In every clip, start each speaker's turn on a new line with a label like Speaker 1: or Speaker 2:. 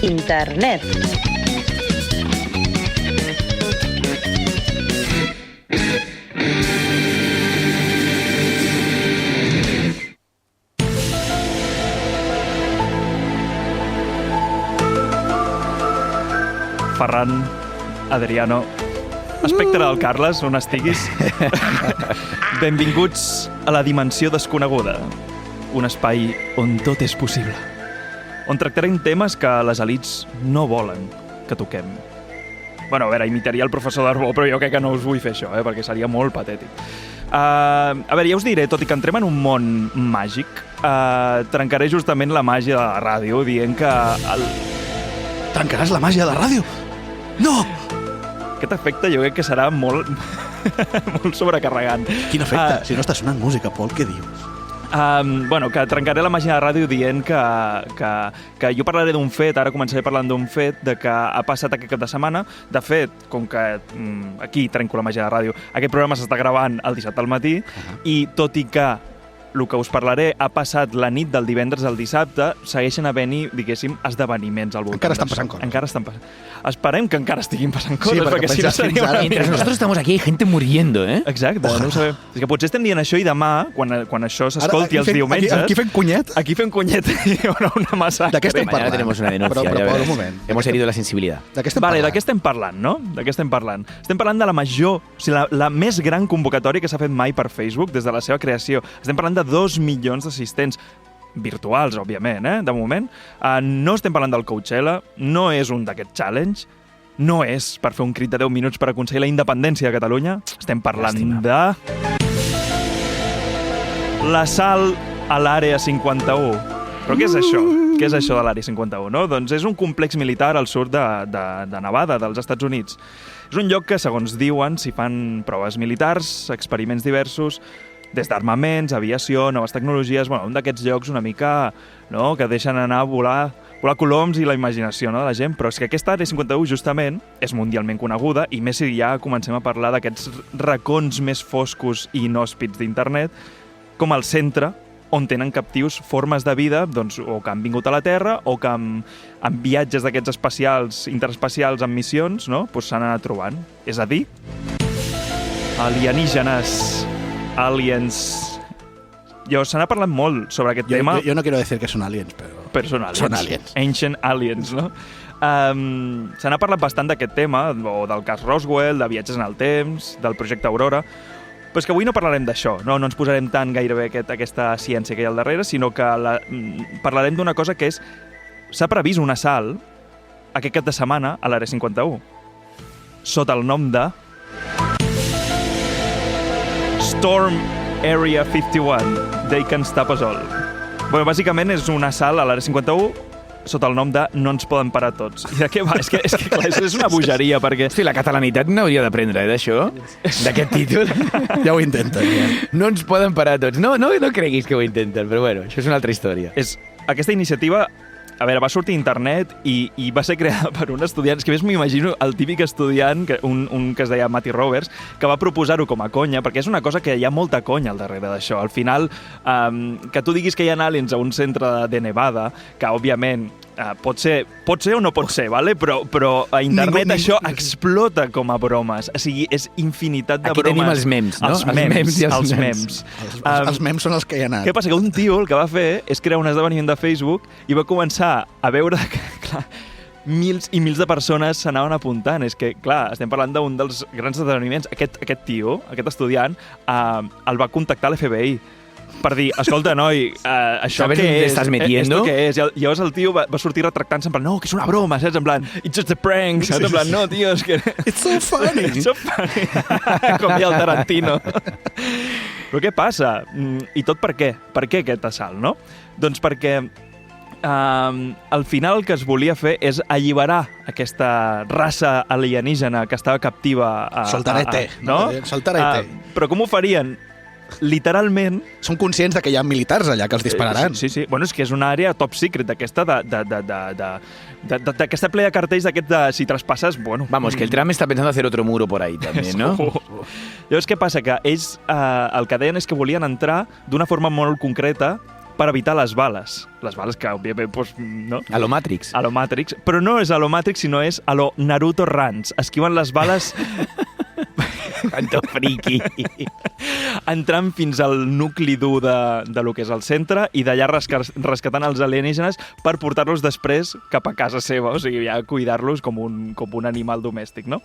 Speaker 1: Internet.
Speaker 2: Ferran, Adriano, espectre del Carles, on estiguis. Benvinguts a la dimensió desconeguda, un espai on tot és possible, on tractarem temes que les elits no volen que toquem. Bueno, a veure, imitaria el professor Darbó, però jo crec que no us vull fer això, perquè seria molt patètic. A veure, ja us diré, tot i que entrem en un món màgic, trencaré justament la màgia de la ràdio dient que...
Speaker 3: Trencaràs la màgia de la ràdio? No!
Speaker 2: Aquest efecte jo crec que serà molt, molt sobrecarregant.
Speaker 3: Quin efecte? Si no està sonant música, Pol, què dius?
Speaker 2: Bueno, que trencaré la màgia de ràdio dient que jo parlaré d'un fet, ara començaré parlant d'un fet de que ha passat aquest cap de setmana. De fet, com que aquí trenco la màgia de ràdio, aquest programa s'està gravant el dissabte al matí i tot i que el que us parlaré ha passat la nit del divendres al dissabte, segueixen havent-hi, diguéssim, esdeveniments al voltant.
Speaker 3: Encara estan passant coses.
Speaker 2: Encara estan passant. Esperem que encara estiguin passant coses,
Speaker 3: perquè
Speaker 2: perquè si no seria una
Speaker 4: Mientras nosotros estamos aquí, hay gente muriendo, ¿eh?
Speaker 2: Exacte, no ho sabem. És que potser estem dient això i demà, quan això s'escolti els diumenges...
Speaker 3: Aquí fem cunyet?
Speaker 2: Aquí fem cunyet i hi haurà una massacre.
Speaker 3: De què estem parlant?
Speaker 4: Mañana tenemos una denuncia.
Speaker 3: Però
Speaker 4: ya
Speaker 3: Pol,
Speaker 4: verás.
Speaker 3: un moment.
Speaker 4: Hemos herido la sensibilidad.
Speaker 3: De què estem
Speaker 2: Vale,
Speaker 3: parlant?
Speaker 2: de què estem parlant, no? De què estem parlant? Estem parlant de la major, o sigui, la més gran convocatòria que s'ha fet mai per Facebook des de la seva creació. Estem parlant de 2 milions d'assistents virtuals, òbviament, de moment. No estem parlant del Coachella, no és un d'aquests challenge, no és per fer un crit de 10 minuts per aconseguir la independència de Catalunya. Estem parlant de... l'assalt a l'Àrea 51. Però què és això? Què és això de l'Àrea 51? No? Doncs és un complex militar al sud de Nevada, dels Estats Units. És un lloc que, segons diuen, s'hi fan proves militars, experiments diversos, des d'armaments, aviació, noves tecnologies, bueno, un d'aquests llocs una mica, no?, que deixen anar a volar coloms i la imaginació, no?, de la gent. Però és que aquesta Àrea 51, justament, és mundialment coneguda, i més si ja comencem a parlar d'aquests racons més foscos i inhòspits d'internet, com el centre on tenen captius formes de vida, doncs, o que han vingut a la Terra, o que amb viatges d'aquests espacials, interespacials, amb missions, no?, doncs s'han anat trobant. És a dir, alienígenes, aliens... Se n'ha parlat molt sobre aquest tema.
Speaker 3: Jo no quiero decir que són aliens, però...
Speaker 2: Però són aliens.
Speaker 3: Són aliens.
Speaker 2: Ancient aliens, no? Se n'ha parlat bastant d'aquest tema, o del cas Roswell, de viatges en el temps, del projecte Aurora, però és que avui no parlarem d'això, no ens posarem tant gairebé aquesta ciència que hi ha al darrere, sinó que parlarem d'una cosa que és... S'ha previst un assalt aquest cap de setmana a l'Àrea 51, sota el nom de... Storm Area 51, They Can Stop Us All. Bueno, bàsicament és un assalt a l'Àrea 51 sota el nom de No ens poden parar tots. I de què va? És que clar, és una bogeria, perquè...
Speaker 4: Hosti, la catalanitat n'hauria d'aprendre, d'això, d'aquest títol.
Speaker 3: Ja ho intenten, ja.
Speaker 4: No ens poden parar tots. No creguis que ho intenten, però bueno, això és una altra història.
Speaker 2: Aquesta iniciativa, a veure, va sortir a internet i va ser creada per un estudiant, és que més m'imagino el típic estudiant, un que es deia Matty Roberts, que va proposar-ho com a conya, perquè és una cosa que hi ha molta conya al darrere d'això. Al final, que tu diguis que hi ha aliens a un centre de Nevada, que òbviament pot ser o no pot ser, vale? Però a internet això explota com a bromes. O sigui, és infinitat de
Speaker 4: bromes. Aquí tenim els memes, no?
Speaker 2: Els memes i els memes.
Speaker 3: Els memes són els que hi ha anat.
Speaker 2: Què passa? Que un tio el que va fer és crear un esdeveniment de Facebook i va començar a veure que, clar, mils i mils de persones s'anaven apuntant. És que, clar, estem parlant d'un dels grans esdeveniments. Aquest tio, aquest estudiant, el va contactar l'FBI per dir, escolta, noi, això què és?
Speaker 4: ¿Estás metiendo?
Speaker 2: Esto què és? I llavors el tio va sortir retractant-se en plan, no, que és una broma, saps? En plan, it's just a prank, saps? En plan, no, tio, és que...
Speaker 3: It's so funny.
Speaker 2: It's so funny. Com deia el Tarantino. Però què passa? I tot per què? Per què aquest assalt, no? Doncs perquè al final el que es volia fer és alliberar aquesta raça alienígena que estava captiva
Speaker 3: Soltarete,
Speaker 2: no?
Speaker 3: Soltarete.
Speaker 2: Però com ho farien? Literalment...
Speaker 3: Són conscients de que hi ha militars allà que els dispararan.
Speaker 2: Sí. Bueno, és que és una àrea top secret d'aquesta d'aquesta ple de cartells d'aquest de si traspasses, bueno...
Speaker 4: Vamos, que el Trump está pensando hacer otro muro por ahí también, ¿no?
Speaker 2: Llavors, què passa? Que ells el que deien és que volien entrar d'una forma molt concreta per evitar les bales. Les bales que, òbviament, doncs, no?
Speaker 4: A lo Matrix.
Speaker 2: A lo Matrix. Però no és a lo Matrix, sinó és a lo Naruto Runs. Esquiven les bales
Speaker 4: Quanto friki.
Speaker 2: entrant fins al nucli dur de lo que és el centre i d'allà rescatant els alienígenes per portar-los després cap a casa seva, o sigui, ja cuidar-los com un animal domèstic, no?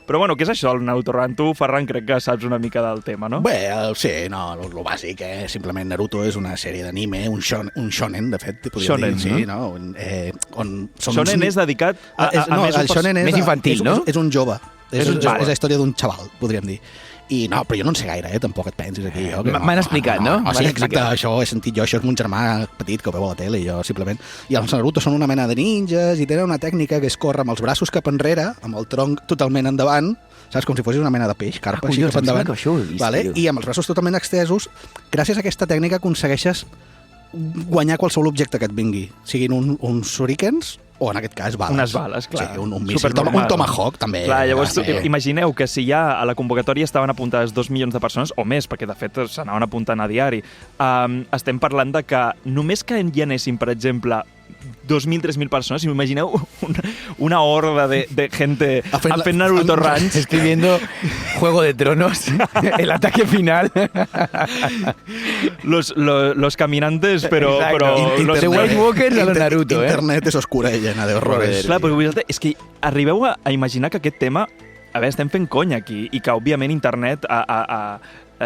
Speaker 2: Però bueno, què és això, el Naruto Run? Tu, Ferran, crec que saps una mica del tema, no?
Speaker 3: Bé, sí, no, lo bàsic, simplement Naruto és una sèrie d'anime, un shonen, de fet, podríem
Speaker 2: Shonen,
Speaker 3: dir, sí, no? On són
Speaker 2: Shonen és dedicat a
Speaker 3: no,
Speaker 2: més...
Speaker 3: el shonen és
Speaker 4: més infantil, no?
Speaker 3: És un jove. És
Speaker 2: un jove.
Speaker 3: És la història d'un xaval, podríem dir. I no, però jo no en sé gaire, tampoc et pensis aquí.
Speaker 4: M'han explicat, no?
Speaker 3: O sigui, exacte, això ho he sentit jo, això és mon germà petit que ho veu a la tele, i jo simplement... I els Naruto són una mena de ninjas i tenen una tècnica que és córrer amb els braços cap enrere, amb el tronc totalment endavant, saps? Com si fossis una mena de peix, carpa, així cap endavant.
Speaker 4: Això ho he vist,
Speaker 3: Vale? I amb els braços totalment extesos, gràcies a aquesta tècnica aconsegueixes guanyar qualsevol objecte que et vingui, siguin uns shurikens o, en aquest cas, bales.
Speaker 2: Unes bales, clar.
Speaker 3: Sí, un míssil, un tomahawk, també.
Speaker 2: Clar, llavors, imagineu que si ja a la convocatòria estaven apuntades 2 milions de persones, o més, perquè de fet s'anaven apuntant a diari, estem parlant de que només que hi anessin, per exemple, 2.000, 3.000 persones, si m'imagineu una horda de gente fent Naruto Runs.
Speaker 4: Estoy viendo Juego de Tronos, el ataque final.
Speaker 2: Los caminantes, però
Speaker 4: los White Walkers a los Naruto,
Speaker 3: Internet és oscura i llena d'horrores.
Speaker 2: Clar, però és que arribeu a imaginar que aquest tema... A veure, estem fent conya aquí, i que, òbviament, internet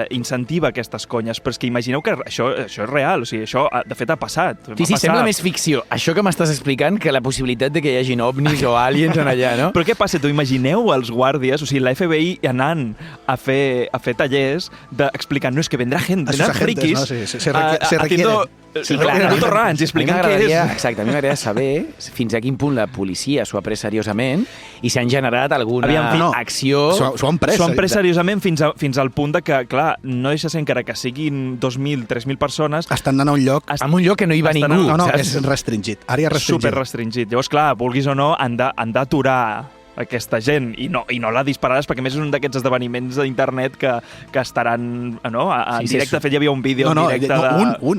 Speaker 2: incentiva aquestes conyes, però és que imagineu que això és real, o sigui, això, de fet, ha passat.
Speaker 4: Sí, sembla més ficció. Això que m'estàs explicant, que la possibilitat de que hi hagin ovnis o aliens en allà, no?
Speaker 2: Però què passa? Tu imagineu els guàrdies, o sigui, la FBI anant a fer tallers explicant, no, és que vendrà gent, vendrán friquis,
Speaker 3: no? Sí, se requiere.
Speaker 2: Naruto Runs, i explicant què és.
Speaker 4: Exacte, a mi m'agradaria saber fins a quin punt la policia s'ho ha pres seriosament i s'han generat alguna acció...
Speaker 3: S'ho han pres
Speaker 2: seriosament fins al punt de que, clar, no deixa ser encara que siguin 2.000, 3.000 persones...
Speaker 3: Estan anant a un lloc...
Speaker 4: En un lloc que no hi va ningú.
Speaker 3: No, és restringit. Àrea restringit.
Speaker 2: Super restringit. Llavors, clar, vulguis o no, han d'aturar aquesta gent i no la dispararàs, perquè a més és un d'aquests esdeveniments d'internet que estaran en directe. De fet, hi havia un vídeo en directe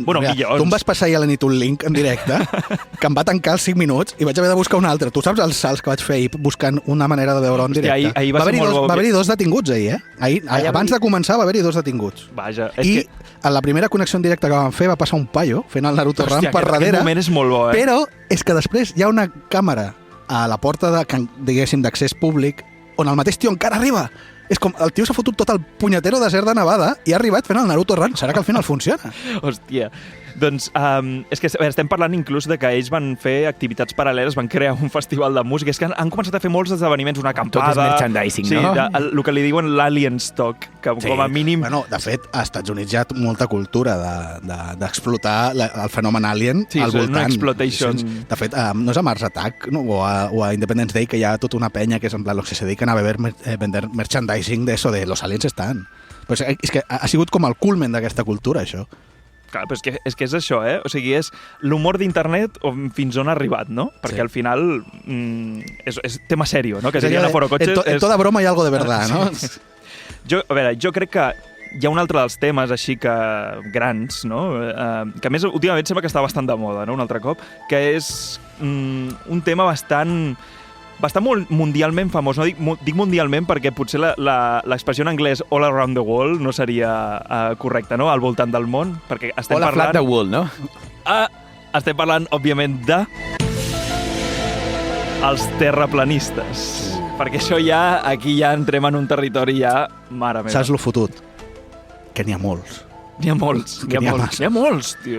Speaker 2: Bueno, milions.
Speaker 3: Tu em vas passar ahir a la nit un link en directe que em va tancar els 5 minuts i vaig haver de buscar un altre. Tu saps els salts que vaig fer buscant una manera de veure en directe?
Speaker 2: Ahir va
Speaker 3: haver-hi 2 detinguts ahir, abans de començar va haver-hi 2 detinguts.
Speaker 2: Vaja,
Speaker 3: I a la primera connexió en directe que vam fer va passar un paio fent el Naruto Run per darrere.
Speaker 2: Aquest moment és molt bo,
Speaker 3: Però és que després hi ha una càmera a la porta d'accés públic on el mateix tio encara arriba. És com, el tio s'ha fotut tot el punyetero desert de Nevada i ha arribat fent el Naruto Run. Serà que al final funciona?
Speaker 2: Hòstia. Doncs és que estem parlant inclús de que ells van fer activitats paral·leles, van crear un festival de música. És que han començat a fer molts esdeveniments, una acampada...
Speaker 4: Tot és merchandising, no?
Speaker 2: Sí, el que li diuen l'Alien Stock, que com a mínim...
Speaker 3: Bueno, de fet, als Estats Units hi ha molta cultura d'explotar el fenomen Alien al voltant.
Speaker 2: Sí, una exploitation.
Speaker 3: De fet, no és a Mars Attack o a Independence Day que hi ha tota una penya que és en plan los que se dediquen a vender merchandising de eso, de los aliens estan. Però és que ha sigut com el culmen d'aquesta cultura, això.
Speaker 2: Clar, però és que és això, O sigui, és l'humor d'internet fins on ha arribat, no? Perquè al final és tema serio, no? Que seria una forocoches...
Speaker 3: En toda broma hi ha algo de verdad, no?
Speaker 2: Jo crec que hi ha un altre dels temes així que grans, no? Que a més últimament sembla que està bastant de moda, no? Un altre cop, que és un tema bastant mundialment famós. No dic mundialment perquè potser l'expressió en anglès all around the world no seria correcta, no? Al voltant del món, perquè estem
Speaker 4: parlant... All flat the world, no?
Speaker 2: Estem parlant, òbviament, de els terraplanistes. Perquè això aquí ja entrem en un territori mare meva.
Speaker 3: Saps lo fotut? Que n'hi ha molts.
Speaker 2: N'hi ha molts, tio,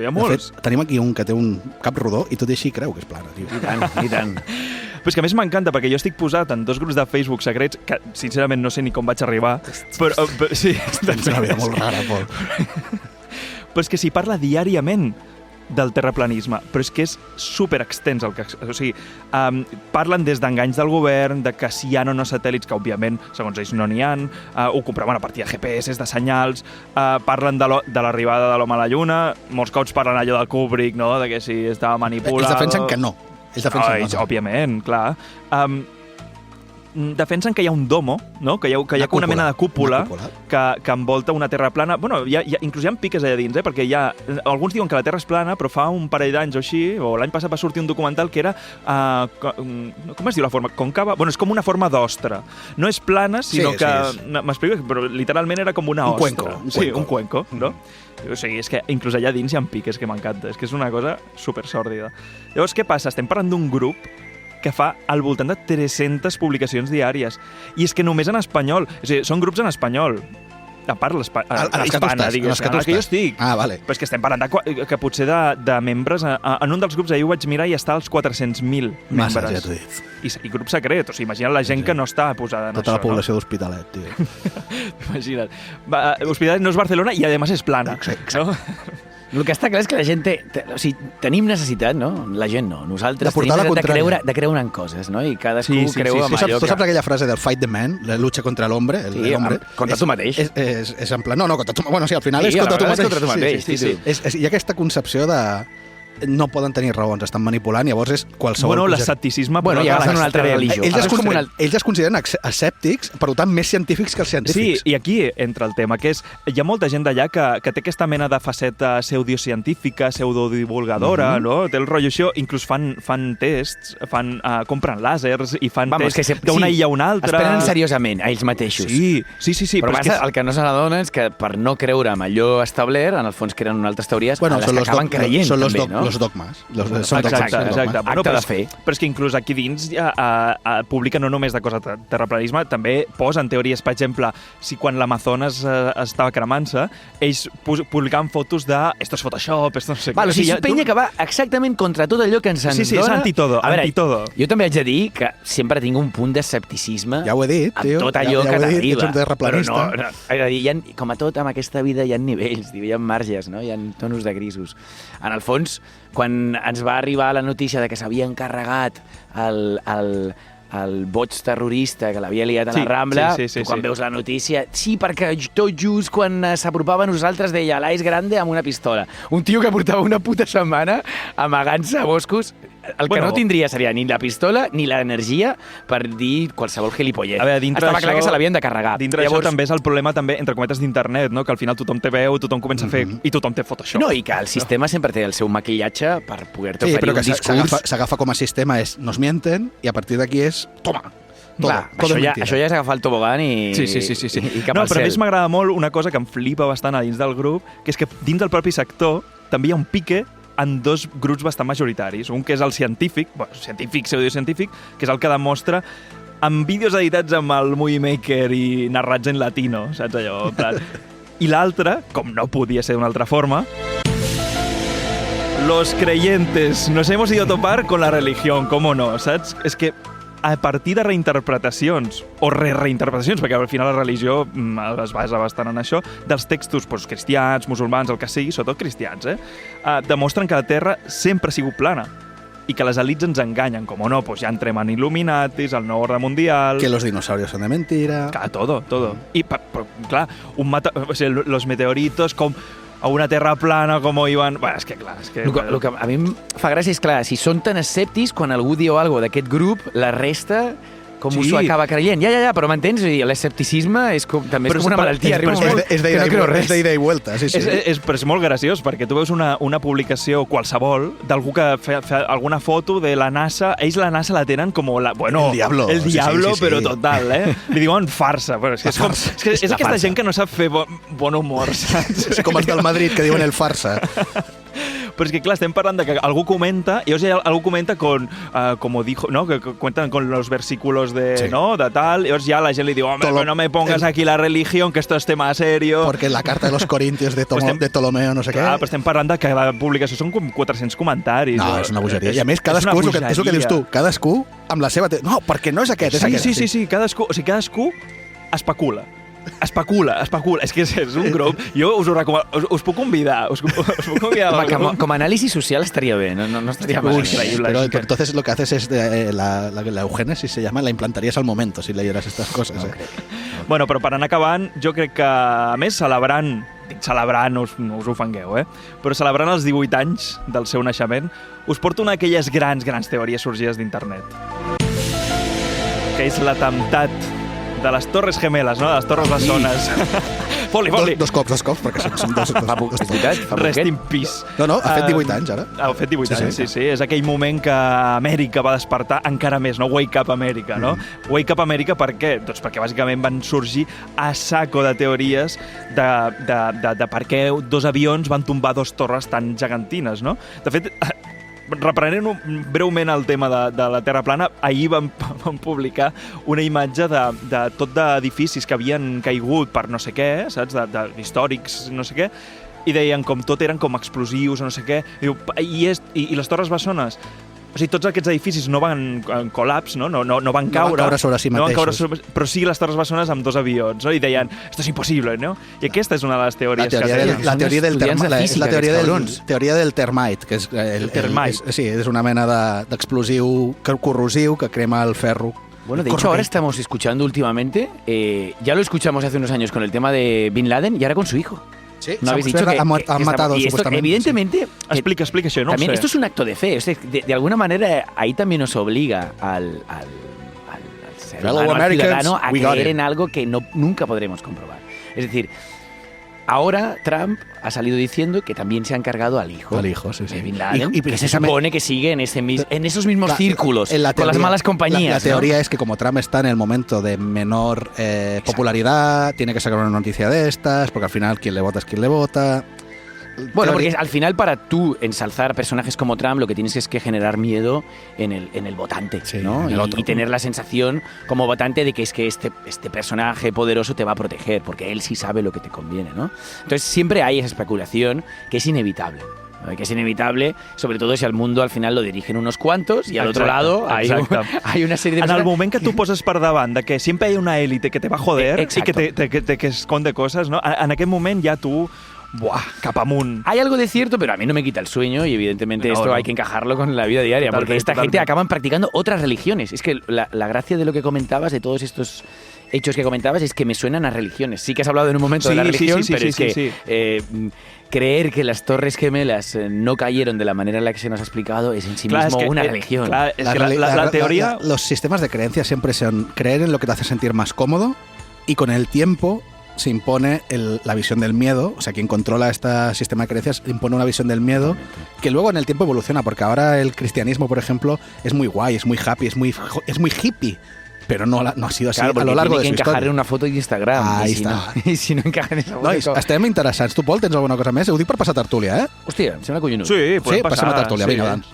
Speaker 2: hi ha molts.
Speaker 3: De fet, tenim aquí un que té un cap rodó i tot i així creu que és plana, tio.
Speaker 4: I tant.
Speaker 2: Però és que a més m'encanta, perquè jo estic posat en 2 grups de Facebook secrets, que sincerament no sé ni com vaig arribar, però sí.
Speaker 3: Tens una vida molt rara, Pol.
Speaker 2: Però és que s'hi parla diàriament del terraplanisme, però és que és super extens el que... O sigui, parlen des d'enganys del govern, de que si hi ha o no satèl·lits, que òbviament, segons ells, no n'hi ha, ho comproven a partir de GPS, de senyals, parlen de l'arribada de l'home a la Lluna, molts cops parlen allò de Kubrick, no?, de que si estava manipulat...
Speaker 3: Ells defensen que no.
Speaker 2: Òbviament, clar. defensen que hi ha un domo, no? que hi ha una mena de cúpula que envolta una terra plana. Bueno, inclús hi ha piques allà dins, perquè alguns diuen que la Terra és plana, però fa un parell d'anys o així, o l'any passat va sortir un documental que era, com es diu la forma? Còncava? Bueno, és com una forma d'ostra. No és plana, sinó que... M'explico, però literalment era com una ostra. Un cuenco, no? O sigui, és que inclús allà dins hi ha piques que m'encanta. És que és una cosa super sòrdida. Llavors, què passa? Estem parlant d'un grup que fa al voltant de 300 publicacions diàries. I és que només en espanyol. És a dir, són grups en espanyol. A part hispana, digues, en el que jo estic.
Speaker 3: Vale.
Speaker 2: Però és que estem parlant que potser de membres... En un dels grups, ahir ho vaig mirar i està als 400.000 membres.
Speaker 3: Massa, ja t'ho he dit.
Speaker 2: I grup secret. O sigui, imagina't la gent que no està posada en
Speaker 3: tota
Speaker 2: això.
Speaker 3: La població d'Hospitalet, tio.
Speaker 2: Imagina't. Hospitalet no és Barcelona i, a més, és plana.
Speaker 3: Exacte.
Speaker 2: No?
Speaker 4: El que està clar és que la gent o sigui, tenim necessitat, no? La gent no. Nosaltres tenim necessitat de creure en coses, no? I cadascú creu en allò que...
Speaker 3: Tu saps aquella frase del fight the man, la lucha contra l'hombre?
Speaker 4: Contra tu mateix.
Speaker 3: És en plan... No, contra tu... Bueno, sí, al final és contra tu mateix.
Speaker 4: Contra tu mateix.
Speaker 3: Hi ha aquesta concepció de... no poden tenir raons, estan manipulant, llavors és qualsevol...
Speaker 2: Bueno, l'escepticisme...
Speaker 4: Bueno, ja agafen una altra religió.
Speaker 3: Ells es consideren escèptics, per tant, més científics que els científics.
Speaker 2: Sí, i aquí entra el tema, que és... Hi ha molta gent d'allà que té aquesta mena de faceta pseudocientífica, pseudodivulgadora, no? Té el rotllo això, inclús fan tests, compren làsers i fan tests d'una illa a una altra...
Speaker 4: Es prenen seriosament a ells mateixos.
Speaker 2: Sí.
Speaker 4: Però el que no se n'adona és que per no creure en allò establert, en el fons creen unes altres teories a les que acaben creient també, no?
Speaker 3: Los dogmes.
Speaker 2: Exacte.
Speaker 4: Acte de fe.
Speaker 2: Però és que inclús aquí dins publiquen no només de coses de terraplanisme, també posen teories, per exemple, si quan l'Amazones estava cremant-se, ells publicaven fotos de esto es Photoshop, esto no sé què.
Speaker 4: O sigui, és penya que va exactament contra tot allò que ens dona...
Speaker 2: Sí, és antitodo.
Speaker 4: Jo també haig de dir que sempre tinc un punt d'escepticisme
Speaker 3: ja ho he dit, tio.
Speaker 4: Amb tot allò que t'arriba.
Speaker 3: Però no.
Speaker 4: És a dir, com a tot, en aquesta vida hi ha nivells, hi ha marges, no? Hi ha tonos de grisos. En el fons, quan ens va arribar la notícia de que s'havia encarregat el boig terrorista que l'havia liat a la Rambla, quan veus la notícia... Sí, perquè tot just quan s'apropava a nosaltres deia l'Ais Grande amb una pistola. Un tio que portava una puta setmana amagant-se a boscos. El que no tindria seria ni la pistola ni l'energia per dir qualsevol gilipollet. Estava clar que se l'havien de carregar.
Speaker 2: Dintre d'això també és el problema, també, entre cometes, d'internet, no? Que al final tothom té veu, tothom comença a fer... I tothom té Photoshop.
Speaker 4: No, i que el sistema sempre té el seu maquillatge per poder-te oferir un discurs...
Speaker 3: S'agafa com a sistema, nos mienten, i a partir d'aquí és... Toma!
Speaker 4: Això ja és agafar el tobogán i
Speaker 2: Sí.
Speaker 4: I cap al
Speaker 2: però a
Speaker 4: cel.
Speaker 2: més m'agrada molt una cosa que em flipa bastant a dins del grup, que és que dins del propi sector també hi ha un pique en dos grups bastant majoritaris. Un que és el científic, pseudocientífic, que és el que demostra amb vídeos editats amb el Movie Maker i narrats en latino, saps allò? I l'altre, com no podia ser d'una altra forma, los creyentes nos hemos ido a topar con la religión, ¿cómo no? ¿Sabes? És que a partir de reinterpretacions, o reinterpretacions, perquè al final la religió es basa bastant en això, dels textos cristians, musulmans, el que sigui, sobretot cristians, demostren que la Terra sempre ha sigut plana i que les elits ens enganyen, com no, ja entrem en Illuminatis, el nou ordre mundial...
Speaker 3: Que los dinosaurios son de mentira...
Speaker 2: Todo. I, però, clar, los meteoritos, com... a una terra plana, com iban... Bueno, és que clar...
Speaker 4: El que a mi em fa gràcia és, clar, si són tan escèptics, quan algú diu alguna cosa d'aquest grup, la resta... com s'ho acaba creient. Ja, però m'entens? L'escepticisme també és com una malaltia.
Speaker 3: És d'ida i vuelta, sí.
Speaker 2: Però és molt graciós, perquè tu veus una publicació qualsevol d'algú que fa alguna foto de la NASA, ells la NASA la tenen com el diablo, però total, Li diuen farsa. És aquesta gent que no sap fer bon humor, saps?
Speaker 3: És com els del Madrid, que diuen el farsa.
Speaker 2: Pero es que, claro, estem parlant de que algú comenta, y algú comenta con, como dijo, ¿no? Que cuentan con los versículos de, ¿no? De tal, y ya la gent li diu, hombre, no me pongas aquí la religión, que esto es tema serio.
Speaker 3: Porque la carta de los Corintios de Ptolomeo, no sé què.
Speaker 2: Clar, però estem parlant de que la publicació són com 400 comentaris.
Speaker 3: No, és una bogeria. I a més, cadascú, és el que dius tu, cadascú amb la seva... No, perquè no és aquest, és aquest.
Speaker 2: Sí, cadascú especula. Especula. És que és un grup. Jo us ho recomano. Us puc convidar.
Speaker 4: Com a anàlisi social estaria bé. No estaria mal.
Speaker 3: Pero entonces lo que haces es la eugénesis se llama, la implantarías al momento si leyeras estas cosas.
Speaker 2: No, bueno, però per anar acabant, jo crec que, a més, celebrant, no us ofengueu, però celebrant els 18 anys del seu naixement, us porto una d'aquelles grans teories sorgides d'internet. que és l'atemptat de les Torres Gemelas, no? De les Torres Bessones. Foli.
Speaker 3: Dos cops, perquè són dos.
Speaker 4: És veritat, fa
Speaker 2: Rest
Speaker 4: poquet.
Speaker 2: in peace.
Speaker 3: No, ha fet 18 anys, ara.
Speaker 2: Ha fet 18 anys, sí. És aquell moment que Amèrica va despertar encara més, no? Wake up Amèrica, no? Wake up Amèrica per què? Doncs perquè bàsicament van sorgir a saco de teories de per què dos avions van tombar dos torres tan gegantines, no? De fet, reprenent breument el tema de la Terra plana, ahir vam publicar una imatge de tot d'edificis que havien caigut per no sé què, saps? Històrics, no sé què, i deien com tot eren com explosius o no sé què, i les Torres Bessones, o sigui, tots aquests edificis no van en col·laps, no van caure.
Speaker 3: No van caure sobre si mateixos.
Speaker 2: Però sí les Torres Bessones amb dos avions, no? I deien, esto es imposible, no? I aquesta és una de les teories que tenen.
Speaker 3: La teoria del
Speaker 4: cabrons.
Speaker 3: teoria del termite, que és
Speaker 2: el termite.
Speaker 3: Sí, és una mena d'explosiu corrosiu que crema el ferro.
Speaker 4: Bueno, de hecho, ahora estamos escuchando últimamente, ya lo escuchamos hace unos años con el tema de Bin Laden y ahora con su hijo.
Speaker 3: Sí,
Speaker 4: ¿No habéis dicho que
Speaker 3: han matado
Speaker 4: y esto,
Speaker 3: supuestamente?
Speaker 4: evidentemente,
Speaker 2: Explica això, no
Speaker 4: también
Speaker 2: ho sé.
Speaker 4: esto es un acto de fe. O sea, de alguna manera, ahí también nos obliga al ser humano, al ciudadano, a creer en algo que nunca podremos comprobar. Es decir, ahora Trump ha salido diciendo que también se ha encargado al hijo.
Speaker 3: Al hijo, sí.
Speaker 4: De Bin Laden,
Speaker 3: Y
Speaker 4: que se supone que sigue en esos mismos círculos,
Speaker 3: en la
Speaker 4: con las malas compañías.
Speaker 3: La teoría es que como Trump está en el momento de menor popularidad, tiene que sacar una noticia de estas, porque al final quien le vota es quien le vota.
Speaker 4: Bueno, porque al final para tú ensalzar personajes como Trump lo que tienes es que generar miedo en el votante,
Speaker 3: sí,
Speaker 4: ¿no?
Speaker 3: en el otro.
Speaker 4: Y tener la sensación como votante de que es que este personaje poderoso te va a proteger, porque él sí sabe lo que te conviene, ¿no? Entonces siempre hay esa especulación que es inevitable. ¿No? Que es inevitable, sobre todo si al mundo al final lo dirigen unos cuantos y al otro lado hay una serie de
Speaker 2: En
Speaker 4: personas...
Speaker 2: el moment que tu poses per davant de que sempre hi ha una élite que te va a joder i que esconde coses, no? En aquest moment ja tu... Buah, cap amunt.
Speaker 4: Hay algo de cierto, pero a mí no me quita el sueño y evidentemente esto hay que encajarlo con la vida diaria, porque esta gente acaban practicando otras religiones. Es que la gracia de lo que comentabas, de todos estos hechos que comentabas, es que me suenan a religiones. Sí que has hablado en un momento de la religión, pero es que creer que las Torres Gemelas no cayeron de la manera en la que se nos ha explicado es en sí mismo una religión.
Speaker 2: La teoría...
Speaker 3: Los sistemas de creencias siempre son creer en lo que te hace sentir más cómodo y con el tiempo se impone la visión del miedo. O sea, quien controla este sistema de creencias impone una visión del miedo que luego en el tiempo evoluciona, porque ahora el cristianismo, por ejemplo, es muy guay, es muy happy, es muy hippie, pero no ha sido así a lo largo de su
Speaker 4: tiene que encajar
Speaker 3: història.
Speaker 4: en una foto d'Instagram.
Speaker 3: Ahí
Speaker 4: si
Speaker 3: està.
Speaker 4: I si no encaja en esa foto...
Speaker 3: Nois, estem interessants. Tu, Pol, tens alguna cosa més? Ho dic per passar tertúlia, eh?
Speaker 4: Hòstia, em sembla collonut.
Speaker 2: Sí, podem
Speaker 3: passem a tertúlia. Vinga, doncs.